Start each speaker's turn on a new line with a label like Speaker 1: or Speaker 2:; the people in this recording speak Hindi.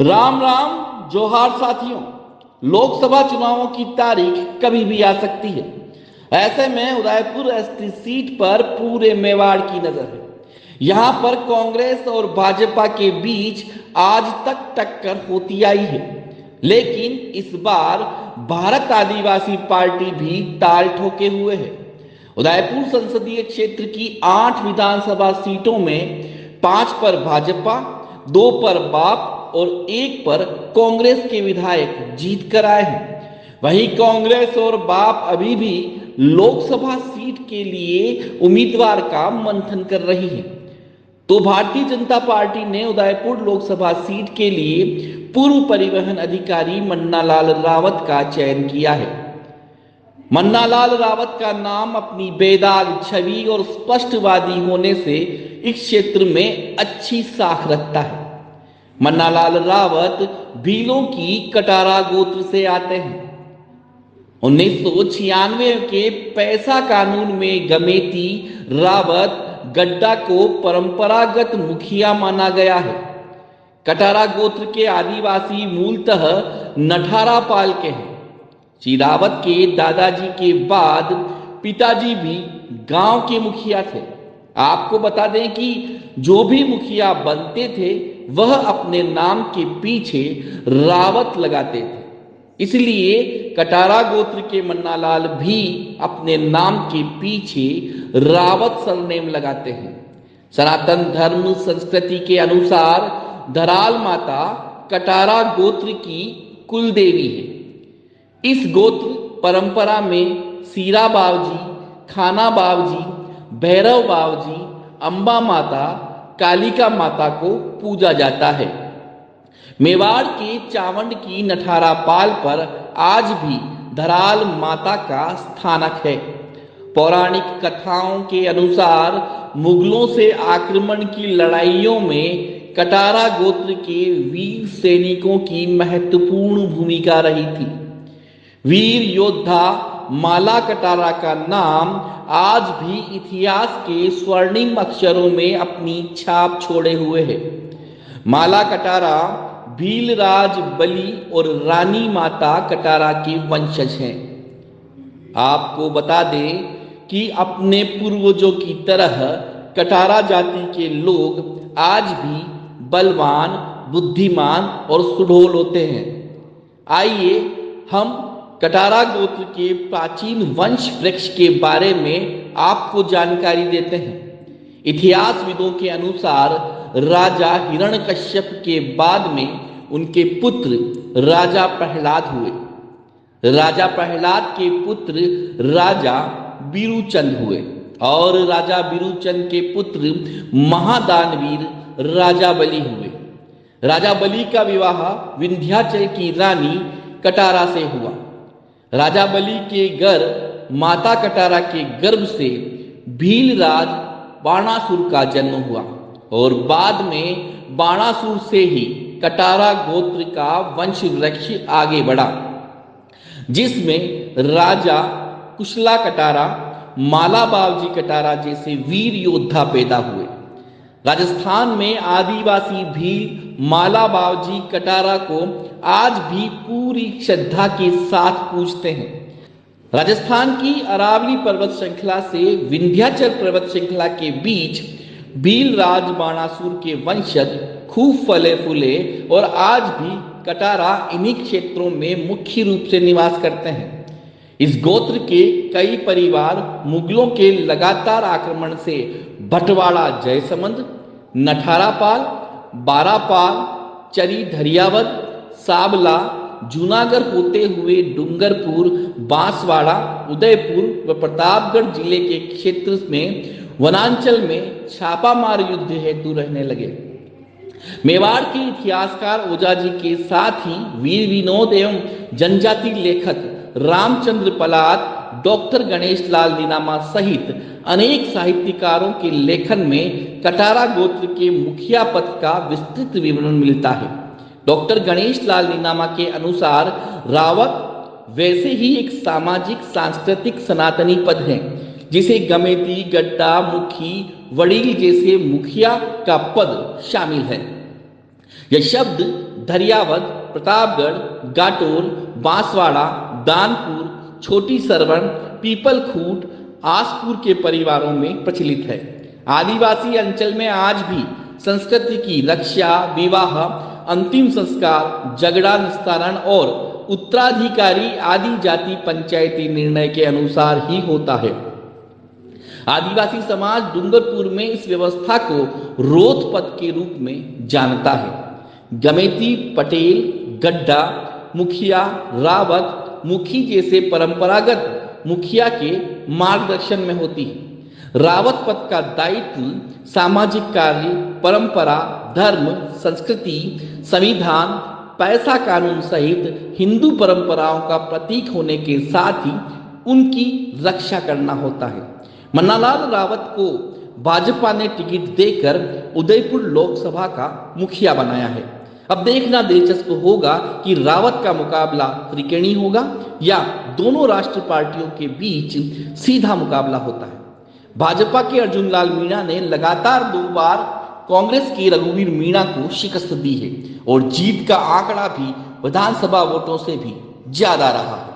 Speaker 1: राम राम जोहार साथियों। लोकसभा चुनावों की तारीख कभी भी आ सकती है। ऐसे में उदयपुर एसटी सीट पर पूरे मेवाड़ की नजर है। यहां पर कांग्रेस और भाजपा के बीच आज तक टक्कर होती आई है, लेकिन इस बार भारत आदिवासी पार्टी भी ताल ठोके हुए है। उदयपुर संसदीय क्षेत्र की 8 विधानसभा सीटों में 5 पर भाजपा, 2 पर बाप और 1 पर कांग्रेस के विधायक जीत कर आए हैं। वहीं कांग्रेस और बाप अभी भी लोकसभा सीट के लिए उम्मीदवार का मंथन कर रही है। तो भारतीय जनता पार्टी ने उदयपुर लोकसभा सीट के लिए पूर्व परिवहन अधिकारी मन्नालाल रावत का चयन किया है। मन्नालाल रावत का नाम अपनी बेदाग छवि और स्पष्टवादी होने से इस क्षेत्र में अच्छी साख रखता है। मन्नालाल रावत भीलों की कटारा गोत्र से आते हैं। 1996 के पैसा कानून में गमेती रावत गड्डा को परंपरागत मुखिया माना गया है। कटारा गोत्र के आदिवासी मूलतः नठारा पाल के हैं। श्री रावत के दादाजी के बाद पिताजी भी गांव के मुखिया थे। आपको बता दें कि जो भी मुखिया बनते थे वह अपने नाम के पीछे रावत लगाते थे। इसलिए कटारा गोत्र के मन्नालाल भी अपने नाम के पीछे रावत सरनेम लगाते हैं। सनातन धर्म संस्कृति के अनुसार धराल माता कटारा गोत्र की कुल देवी है। इस गोत्र परंपरा में सीरा बावजी, खाना बावजी, भैरव बावजी, अंबा माता, कालिका माता को पूजा जाता है। मेवाड़ के चावंड की नठारा पाल पर आज भी धराल माता का स्थानक है। पौराणिक कथाओं के अनुसार मुगलों से आक्रमण की लड़ाइयों में कटारा गोत्र के वीर सैनिकों की महत्वपूर्ण भूमिका रही थी। वीर योद्धा माला कटारा का नाम आज भी इतिहास के स्वर्णिम अक्षरों में अपनी छाप छोड़े हुए है। माला कटारा भीलराज बलि और रानी माता कटारा के वंशज हैं। आपको बता दें कि अपने पूर्वजों की तरह कटारा जाति के लोग आज भी बलवान, बुद्धिमान और सुडौल होते हैं। आइए हम कटारा गोत्र के प्राचीन वंश वृक्ष के बारे में आपको जानकारी देते हैं। इतिहासविदों के अनुसार राजा हिरण्यकश्यप के बाद में उनके पुत्र राजा प्रहलाद हुए। राजा प्रहलाद के पुत्र राजा बिरुचंद हुए और राजा बिरुचंद के पुत्र महादानवीर राजा बलि हुए। राजा बलि का विवाह विंध्याचल की रानी कटारा से हुआ। राजा बलि के गर्भ माता कटारा के गर्भ से भीलराज बाणासुर का जन्म हुआ और बाद में बाणासुर से ही कटारा गोत्र का वंश वृक्ष आगे बढ़ा, जिसमें राजा कुशला कटारा, माला बावजी कटारा जैसे वीर योद्धा पैदा हुए। राजस्थान में आदिवासी भील माला बावजी कटारा को आज भी पूरी श्रद्धा के साथ पूजते हैं। राजस्थान की अरावली पर्वत श्रृंखला से विंध्याचल पर्वत श्रृंखला के बीच भीलराज बाणासुर के वंशज खूब फले फूले और आज भी कटारा इन्हीं क्षेत्रों में मुख्य रूप से निवास करते हैं। इस गोत्र के कई परिवार मुगलों के लगातार आक्रमण से भटवाड़ा जयसमंद, नठारापाल, बारापाल, चरी धरियावद, साबला, जूनागढ़ होते हुए डूंगरपुर, बांसवाड़ा, उदयपुर व प्रतापगढ़ जिले के क्षेत्र में वनांचल में छापामार युद्ध हेतु रहने लगे। मेवाड़ के इतिहासकार ओझाजी के साथ ही वीर विनोद एवं जनजाति लेखक रामचंद्र पलात, डॉक्टर गणेश लाल नीनामा सहित अनेक साहित्यकारों के लेखन में कटारा गोत्र के मुखिया पद का विस्तृत विवरण मिलता है। डॉक्टर गणेश लाल नीनामा के अनुसार रावत वैसे ही एक सामाजिक सांस्कृतिक सनातनी पद है, जिसे गमेती, गड्ढा, मुखी, वड़ील जैसे मुखिया का पद शामिल है। यह शब्द धरियावद, प्रतापगढ़, गाटोल, बांसवाड़ा, दानपुर, छोटी सरवण, पीपलखूट, आसपुर के परिवारों में प्रचलित है। आदिवासी अंचल में आज भी संस्कृति की रक्षा, विवाह, अंतिम संस्कार, झगड़ा निस्तारण और उत्तराधिकारी आदि जाति पंचायती निर्णय के अनुसार ही होता है। आदिवासी समाज डूंगरपुर में इस व्यवस्था को रोत पद के रूप में जानता है। गमेती, पटेल, गड्ढा, मुखिया, रावत, मुखी जैसे परंपरागत मुखिया के मार्गदर्शन में होती है। रावत पद का दायित्व सामाजिक कार्य, परंपरा, धर्म, संस्कृति, संविधान, पैसा कानून सहित हिंदू परंपराओं का प्रतीक होने के साथ ही उनकी रक्षा करना होता है। मन्नालाल रावत को भाजपा ने टिकट देकर उदयपुर लोकसभा का मुखिया बनाया है। अब देखना दिलचस्प होगा कि रावत का मुकाबला त्रिकोणीय होगा या दोनों राष्ट्र पार्टियों के बीच सीधा मुकाबला होता है। भाजपा के अर्जुन लाल मीणा ने लगातार 2 बार कांग्रेस के रघुवीर मीणा को शिकस्त दी है और जीत का आंकड़ा भी विधानसभा वोटों से भी ज्यादा रहा है।